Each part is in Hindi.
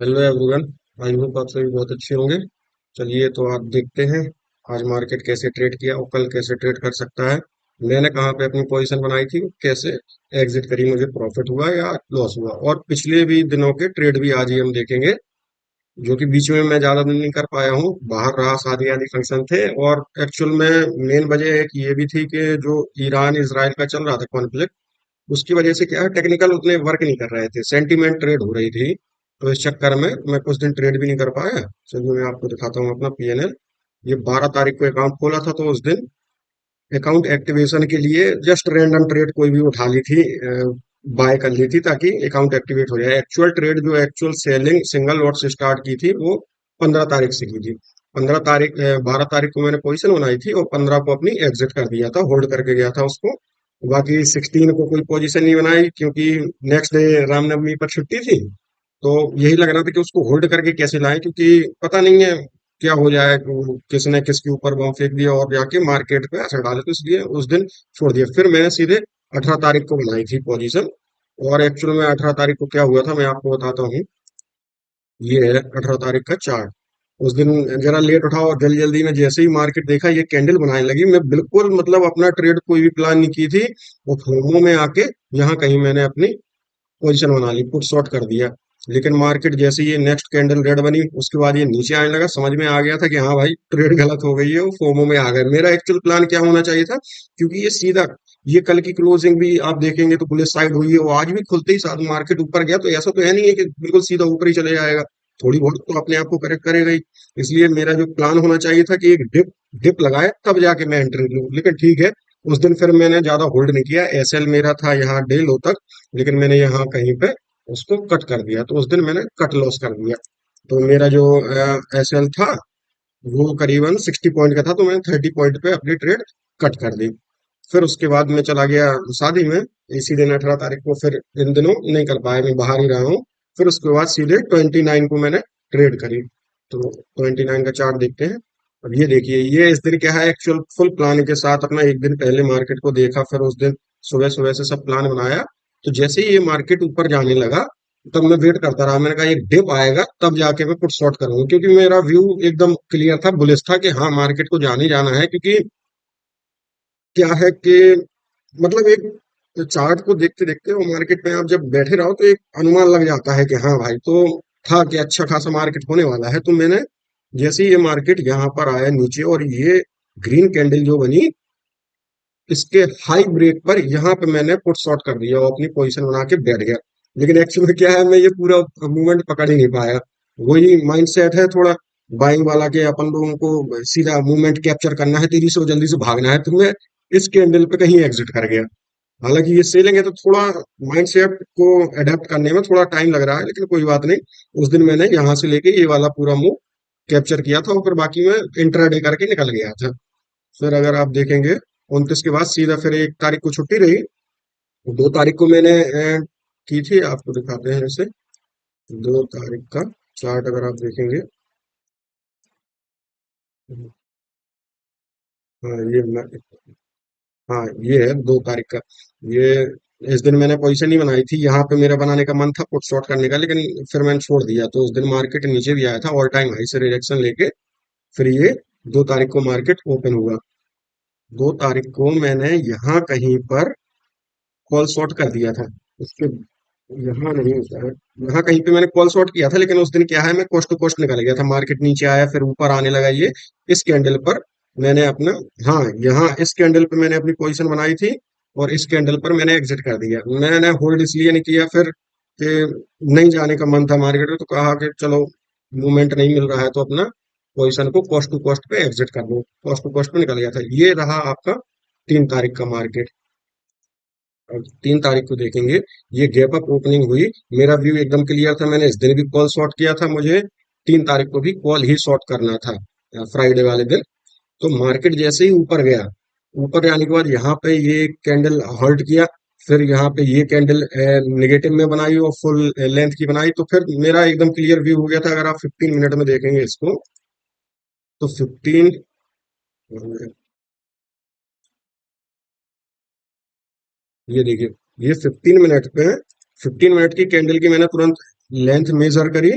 Hello everyone. आई होप आप सभी बहुत अच्छे होंगे। चलिए तो आप देखते हैं आज मार्केट कैसे ट्रेड किया और कल कैसे ट्रेड कर सकता है। मैंने कहाँ पे अपनी पोजीशन बनाई थी, कैसे एग्जिट करी, मुझे प्रॉफिट हुआ या लॉस हुआ, और पिछले भी दिनों के ट्रेड भी आज ही हम देखेंगे। जो कि बीच में मैं ज्यादा दिन नहीं कर पाया हूँ, बाहर रहा, शादी आदि फंक्शन थे। और एक्चुअल में मेन वजह एक ये भी थी कि जो ईरान इसराइल का चल रहा था कॉन्फ्लिक्ट, उसकी वजह से क्या है, टेक्निकल उतने वर्क नहीं कर रहे थे, सेंटीमेंट ट्रेड हो रही थी। तो इस चक्कर में मैं कुछ दिन ट्रेड भी नहीं कर पाया। चलिए मैं आपको दिखाता हूँ अपना पीएनएल। ये 12 तारीख को अकाउंट खोला था, तो उस दिन अकाउंट एक्टिवेशन के लिए जस्ट रैंडम ट्रेड कोई भी उठा ली थी, बाय कर ली थी ताकि अकाउंट एक्टिवेट हो जाए। एक्चुअल ट्रेड जो एक्चुअल सेलिंग सिंगल लॉट से स्टार्ट की थी वो 15 तारीख से की थी। 15 तारीख 12 तारीख को मैंने पोजीशन बनाई थी और 15 को अपनी एग्जिट कर दिया था, होल्ड करके गया था उसको। बाकी 16 को कोई पोजीशन नहीं बनाई क्योंकि नेक्स्ट डे रामनवमी पर छुट्टी थी। तो यही लग रहा था कि उसको होल्ड करके कैसे लाएं, क्योंकि पता नहीं है क्या हो जाए, किसने किसके ऊपर बम फेंक दिया और जाके मार्केट पे असर डाले, तो इसलिए उस दिन छोड़ दिया। फिर मैंने सीधे 18 तारीख को बनाई थी पोजीशन। और एक्चुअल में 18 तारीख को क्या हुआ था मैं आपको बताता हूँ। ये है 18 तारीख का चार्ट। उस दिन जरा लेट उठा और जल्दी जल्दी में जैसे ही मार्केट देखा ये कैंडल बनाने लगी, मैं बिल्कुल मतलब अपना ट्रेड कोई भी प्लान नहीं की थी। वो फोमो में आके यहाँ कहीं मैंने अपनी पोजीशन बना ली, पुट शॉर्ट कर दिया। लेकिन मार्केट जैसे ये नेक्स्ट कैंडल रेड बनी, उसके बाद ये नीचे आने लगा, समझ में आ गया था कि हाँ भाई ट्रेड गलत हो गई है, वो फोमो में आ गए। मेरा एक्चुअल प्लान क्या होना चाहिए था, क्योंकि ये सीधा, ये कल की क्लोजिंग भी आप देखेंगे तो बुलिश साइड हुई है, वो आज भी खुलते ही साथ मार्केट ऊपर गया, तो ऐसा तो है नहीं है कि बिल्कुल सीधा ऊपर ही चले जाएगा। थोड़ी बहुत तो अपने आप को करेक्ट करेगा ही। इसलिए मेरा जो प्लान होना चाहिए था कि एक डिप डिप लगाए तब जाके मैं एंट्री लूं, लेकिन ठीक है। उस दिन फिर मैंने ज्यादा होल्ड नहीं किया, एसएल मेरा था यहाँ डे लो तक, लेकिन मैंने यहाँ कहीं पे उसको कट कर दिया, तो उस दिन मैंने कट लॉस कर दिया। तो मेरा जो एसएल था वो करीबन 60 पॉइंट का था, तो मैंने 30 पॉइंट पे अपनी ट्रेड कट कर दी। फिर उसके बाद मैं चला गया शादी में, इसी दिन 18 तारीख को। फिर इन दिनों नहीं कर पाया, मैं बाहर ही रहा हूँ। फिर उसके बाद सीधे 29 को मैंने ट्रेड करी। तो 29 का चार्ट देखते हैं। अब ये देखिए, ये इस दिन क्या है, एक्चुअल फुल प्लान के साथ अपना एक दिन पहले मार्केट को देखा, फिर उस दिन सुबह सुबह से सब प्लान बनाया। तो जैसे ही ये मार्केट ऊपर जाने लगा, तब मैं वेट करता रहा, मैंने कहा एक डिप आएगा तब जाके मैं पुट शॉर्ट करूंगा, क्योंकि मेरा व्यू एकदम क्लियर था, बुलिश था कि हाँ मार्केट को जाने जाना है। क्योंकि क्या है कि मतलब एक चार्ट को देखते देखते वो मार्केट में आप जब बैठे रहो तो एक अनुमान लग जाता है कि हाँ भाई, तो था कि अच्छा खासा मार्केट होने वाला है। तो मैंने जैसे ही ये मार्केट यहाँ पर आया नीचे और ये ग्रीन कैंडल जो बनी, इसके हाई ब्रेक पर यहाँ पे मैंने पुट शॉर्ट कर दिया और अपनी पोजीशन बना के बैठ गया। लेकिन एक्चुअल में क्या है, मैं ये पूरा मूवमेंट पकड़ ही नहीं पाया। वही माइंडसेट है थोड़ा बाइंग वाला, के अपन लोगों को सीधा मूवमेंट कैप्चर करना है, तेजी से जल्दी से भागना है, तो मैं इस कैंडल पे कहीं एग्जिट कर गया। हालांकि ये सेलिंग है तो थोड़ा माइंडसेट को अडेप्ट करने में थोड़ा टाइम लग रहा है, लेकिन कोई बात नहीं। उस दिन मैंने यहाँ से लेके ये वाला पूरा मूव कैप्चर किया था और फिर बाकी में इंट्राडे करके निकल गया था। फिर अगर आप देखेंगे 29 के बाद सीधा फिर 1 तारीख को छुट्टी रही। 2 तारीख को मैंने की थी, आपको दिखाते हैं इसे। 2 तारीख का चार्ट अगर आप देखेंगे, हाँ ये हाँ ये है 2 तारीख का। ये इस दिन मैंने पोजीशन नहीं बनाई थी, यहाँ पे मेरा बनाने का मन था पुट शॉर्ट करने का, लेकिन फिर मैंने छोड़ दिया। तो उस दिन मार्केट नीचे भी आया था, ऑल टाइम हाई से रिजेक्शन लेके। फिर ये 2 तारीख को मार्केट ओपन हुआ। 2 तारीख को मैंने यहाँ कहीं पर कॉल शॉर्ट कर दिया था। उसके यहाँ नहीं होता है, यहाँ कहीं पे मैंने कॉल शॉर्ट किया था, लेकिन उस दिन क्या है, मैं कोस्ट टू कोस्ट निकल गया था, मार्केट नीचे आया फिर ऊपर आने लगा ये इस कैंडल पर। मैंने अपना, हाँ यहाँ इस कैंडल पे मैंने अपनी पोजीशन बनाई थी और इस कैंडल पर मैंने एग्जिट कर दिया। मैंने होल्ड इसलिए नहीं किया फिर कि नहीं जाने का मन था मार्केट में, तो कहा कि चलो मूवमेंट नहीं मिल रहा है तो अपना पोजीशन को कॉस्ट टू कॉस्ट पे एग्जिट कर दो। कॉस्ट टू कॉस्ट पे निकल गया था। ये रहा आपका 3 तारीख का मार्केट। अब 3 तारीख को देखेंगे, ये गैप अप ओपनिंग हुई। मेरा व्यू एकदम क्लियर था, मैंने इस दिन भी कॉल शॉर्ट किया था, मुझे 3 तारीख को भी कॉल ही शॉर्ट करना था, फ्राइडे वाले दिन। तो मार्केट जैसे ही ऊपर गया, ऊपर जाने के बाद यहाँ पे ये कैंडल हॉल्ट किया। फिर यहाँ पे ये कैंडल नेगेटिव में बनाई और फुल लेंथ की बनाई, तो फिर मेरा एकदम क्लियर व्यू हो गया था। अगर आप 15 मिनट में देखेंगे इसको, तो 15, ये देखिए, ये 15 मिनट पे, 15 मिनट की कैंडल की मैंने तुरंत लेंथ मेजर करी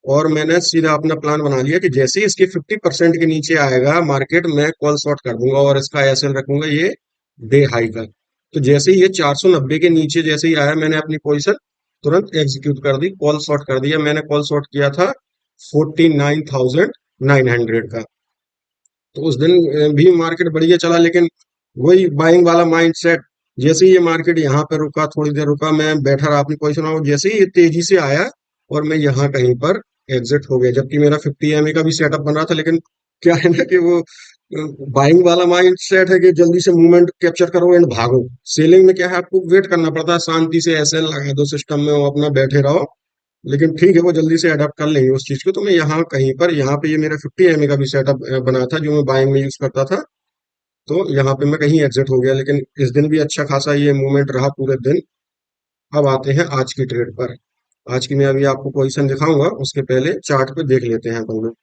और मैंने सीधा अपना प्लान बना लिया कि जैसे ही इसके 50% के नीचे आएगा मार्केट, मैं कॉल शॉर्ट कर दूंगा और इसका एसएल रखूंगा ये डे हाई का। तो जैसे ही ये 490 के नीचे जैसे ही आया, मैंने अपनी पोजीशन तुरंत एग्जीक्यूट कर दी, कॉल शॉर्ट कर दिया। मैंने कॉल शॉर्ट किया था 49,900 का। तो उस दिन भी मार्केट बढ़िया चला, लेकिन वही बाइंग वाला माइंडसेट। जैसे ही ये मार्केट यहाँ पे रुका, थोड़ी देर रुका, मैं बैठा रहा अपनी पोजीशन में, जैसे ही ये तेजी से आया और मैं यहाँ कहीं पर एग्जिट हो गया, जबकि मेरा 50 का भी सेटअप बन रहा था। लेकिन क्या है ना कि वो बाइंग वाला माइंड सेट है कि जल्दी से मूवमेंट कैप्चर करो एंड भागो। सेलिंग में क्या है, आपको वेट करना पड़ता है, शांति से एसएल लगा दो सिस्टम में, वो अपना बैठे रहो। लेकिन ठीक है, वो जल्दी से अडेप्ट कर लेंगे उस चीज को। तो मैं यहाँ कहीं पर, यहाँ पे ये मेरा 50 का भी सेटअप बना था जो मैं बाइंग में यूज करता था। तो यहाँ पे मैं कहीं एग्जिट हो गया, लेकिन इस दिन भी अच्छा खासा ये मूवमेंट रहा पूरे दिन। अब आते हैं आज की ट्रेड पर। आज की मैं अभी आपको पोजीशन दिखाऊंगा, उसके पहले चार्ट पे देख लेते हैं अपन लोग।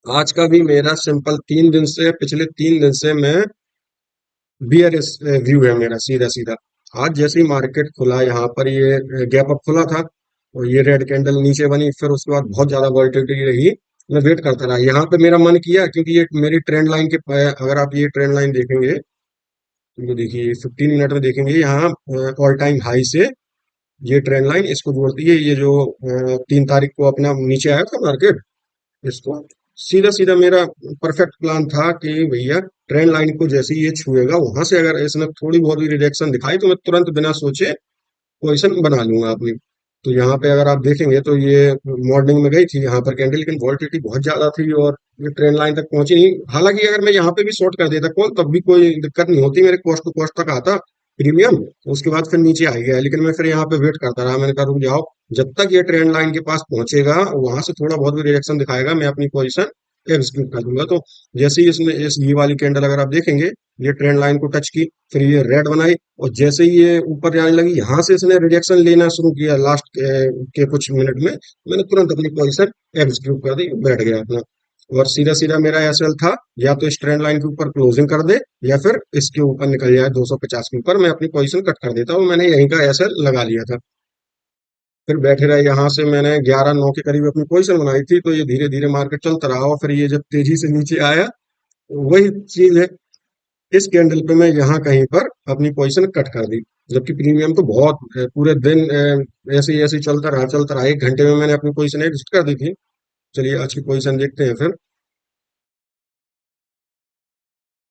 आज का भी मेरा सिंपल 3 दिन से, पिछले 3 दिन से मैं बियरिश व्यू है मेरा, सीधा सीधा। आज जैसे ही मार्केट खुला, यहाँ पर ये गैप अप खुला था और ये रेड कैंडल नीचे बनी, फिर उसके बाद बहुत ज्यादा वॉल्टिलिटी रही। मैं वेट करता रहा, यहाँ पे मेरा मन किया, क्योंकि ये मेरी ट्रेंड लाइन के अगर आप ये ट्रेंड लाइन देखेंगे तो ये देखिए 15 मिनट में देखेंगे, यहाँ ऑल टाइम हाई से ये ट्रेंड लाइन इसको जोड़ती है। ये जो 3 तारीख को अपना नीचे आया था मार्केट, इसको सीधा सीधा मेरा परफेक्ट प्लान था कि भैया ट्रेंड लाइन को जैसे ही ये छुएगा, वहां से अगर इसने थोड़ी बहुत भी रिजेक्शन दिखाई तो मैं तुरंत बिना सोचे पोजीशन बना लूंगा अपनी। तो यहाँ पे अगर आप देखेंगे तो ये मॉर्निंग में गई थी यहाँ पर कैंडल, लेकिन वॉल्टिलिटी बहुत ज्यादा थी और ये ट्रेंड लाइन तक पहुंची नहीं। हालांकि अगर मैं यहाँ पे भी शॉर्ट कर देता कॉल, तब भी कोई दिक्कत नहीं होती, मेरे कॉस्ट टू कॉस्ट तक आता प्रीमियम। उसके बाद फिर नीचे आ गया, लेकिन मैं फिर यहाँ पे वेट करता रहा। मैंने कहा रुक जाओ, जब तक ये ट्रेंड लाइन के पास पहुंचेगा, वहां से थोड़ा बहुत भी रिएक्शन दिखाएगा, मैं अपनी पोजीशन एग्जीक्यूट कर दूंगा। तो जैसे ही इसने इस ये वाली कैंडल अगर आप देखेंगे, ये ट्रेंड लाइन को टच की, फिर ये रेड बनाई, और जैसे ही ये ऊपर जाने लगी, यहाँ से इसने रिजेक्शन लेना शुरू किया लास्ट के कुछ मिनट में, मैंने तुरंत अपनी पोजीशन एग्जीक्यूट कर दी, बैठ गया अपना। और सीधा सीधा मेरा एसएल था, या तो इस ट्रेंड लाइन के ऊपर क्लोजिंग कर दे, या फिर इसके ऊपर निकल जाए 250 के ऊपर, मैं अपनी पोजीशन कट कर देता हूँ। मैंने यहीं का एसएल लगा लिया था। फिर बैठे रहे, यहाँ से मैंने 11-9 के करीब अपनी पोजीशन बनाई थी। तो ये धीरे धीरे मार्केट चलता रहा, और फिर ये जब तेजी से नीचे आया, वही चीज है, इस कैंडल पे मैं यहाँ कहीं पर अपनी पोजीशन कट कर दी। जबकि प्रीमियम तो बहुत पूरे दिन ऐसे ही ऐसे ही चलता रहा, 1 घंटे में मैंने अपनी पोजीशन एग्जिट कर दी थी। चलिए आज की पोजीशन देखते हैं फिर।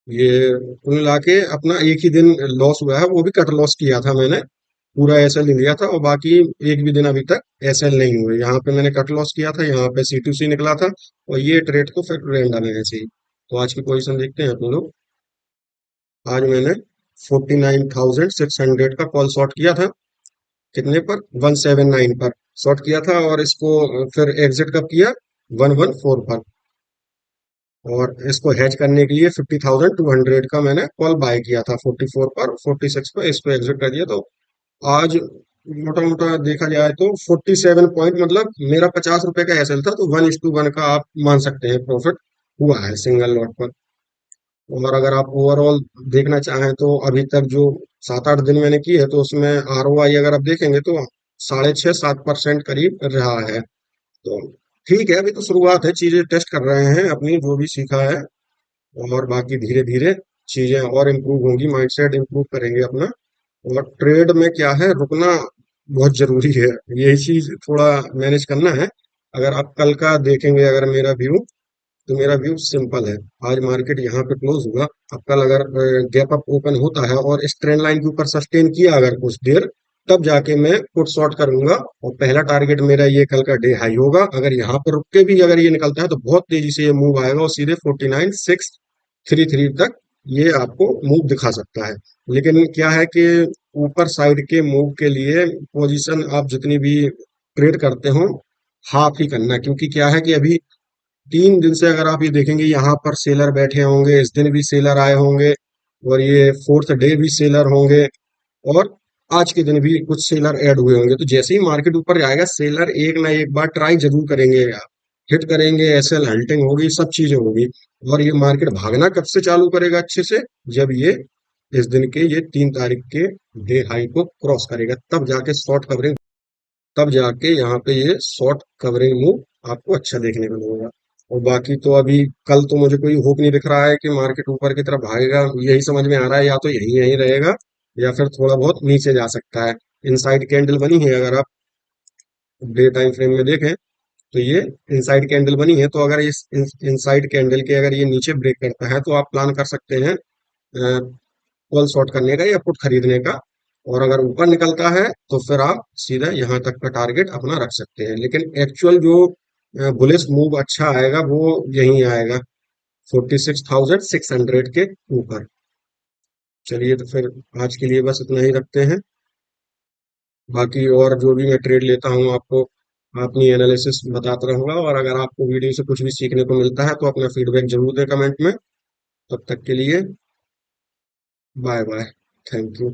ये कुल मिला के अपना एक ही दिन लॉस हुआ है, वो भी कट लॉस किया था मैंने, पूरा एसएल नहीं लिया था। और बाकी एक भी दिन अभी तक एसएल नहीं हुए, यहाँ पे मैंने कट लॉस किया था, यहाँ पे C2C निकला था, और ये ट्रेड को फिर ट्रेंड आने ऐसे ही। तो आज की पोजीशन देखते हैं अपन लोग। आज मैंने 49,600 का कॉल शॉर्ट किया था। कितने पर? 179 पर शॉर्ट किया था, और इसको फिर एग्जिट कब किया? 114 पर। और इसको हेज करने के लिए 50,200 का मैंने कॉल बाय किया था 44 पर, 46 पर इसको एग्जिट कर दिया। तो आज मोटा मोटा देखा जाए तो 47 पॉइंट, मतलब मेरा 50 रुपए का एसएल था, तो 1:1 का आप मान सकते हैं प्रॉफिट हुआ है सिंगल लॉट पर। और अगर आप ओवरऑल देखना चाहें तो अभी तक जो 7-8 दिन मैंने की है, तो उसमें आरओआई अगर आप देखेंगे तो 6.5-7% करीब रहा है। तो ठीक है, अभी तो शुरुआत है, चीजें टेस्ट कर रहे हैं अपनी जो भी सीखा है। और बाकी धीरे धीरे चीजें और इम्प्रूव होंगी, माइंडसेट इम्प्रूव करेंगे अपना। और ट्रेड में क्या है, रुकना बहुत जरूरी है, यही चीज थोड़ा मैनेज करना है। अगर आप कल का देखेंगे, अगर मेरा व्यू, तो मेरा व्यू सिंपल है। आज मार्केट यहाँ पे क्लोज हुआ, अब कल अगर गैप अप ओपन होता है और इस ट्रेंड लाइन के ऊपर सस्टेन किया अगर कुछ देर, तब जाके मैं पुट शॉर्ट करूंगा। और पहला टारगेट मेरा ये कल का डे हाई होगा। अगर यहाँ पर रुक के भी अगर ये निकलता है, तो बहुत तेजी से ये मूव आएगा और सीधे 49,633 तक ये आपको मूव दिखा सकता है। लेकिन क्या है कि ऊपर साइड के मूव के लिए पोजीशन आप जितनी भी ट्रेड करते हो, हाफ ही करना, क्योंकि क्या है कि अभी 3 दिन से अगर आप ये देखेंगे, यहाँ पर सेलर बैठे होंगे, इस दिन भी सेलर आए होंगे, और ये फोर्थ डे भी सेलर होंगे, और आज के दिन भी कुछ सेलर ऐड हुए होंगे। तो जैसे ही मार्केट ऊपर जाएगा, सेलर एक ना एक बार ट्राई जरूर करेंगे, हिट करेंगे, एसएल हल्टिंग होगी, सब चीजें होगी। और ये मार्केट भागना कब से चालू करेगा अच्छे से? जब ये इस दिन के ये 3 तारीख के डे हाई को क्रॉस करेगा, तब जाके शॉर्ट कवरिंग तब जाके यहाँ पे ये शॉर्ट कवरिंग मूव आपको अच्छा देखने को मिलेगा। और बाकी तो अभी कल तो मुझे कोई होप नहीं दिख रहा है कि मार्केट ऊपर की तरफ भागेगा। यही समझ में आ रहा है या तो यही यही रहेगा या फिर थोड़ा बहुत नीचे जा सकता है। इनसाइड कैंडल बनी है, अगर आप डे टाइम फ्रेम में देखें तो ये इनसाइड कैंडल बनी है। तो अगर इस इनसाइड कैंडल के अगर ये नीचे ब्रेक करता है तो आप प्लान कर सकते हैं कॉल शॉर्ट करने का या पुट खरीदने का। और अगर ऊपर निकलता है तो फिर आप सीधा यहाँ तक का टारगेट अपना रख सकते हैं। लेकिन एक्चुअल जो बुलिश मूव अच्छा आएगा वो यहीं आएगा, 46,600 के ऊपर। चलिए तो फिर आज के लिए बस इतना ही रखते हैं। बाकी और जो भी मैं ट्रेड लेता हूँ आपको अपनी एनालिसिस बताता रहूंगा। और अगर आपको वीडियो से कुछ भी सीखने को मिलता है तो अपना फीडबैक जरूर दें कमेंट में। तब तक के लिए बाय बाय। Thank you.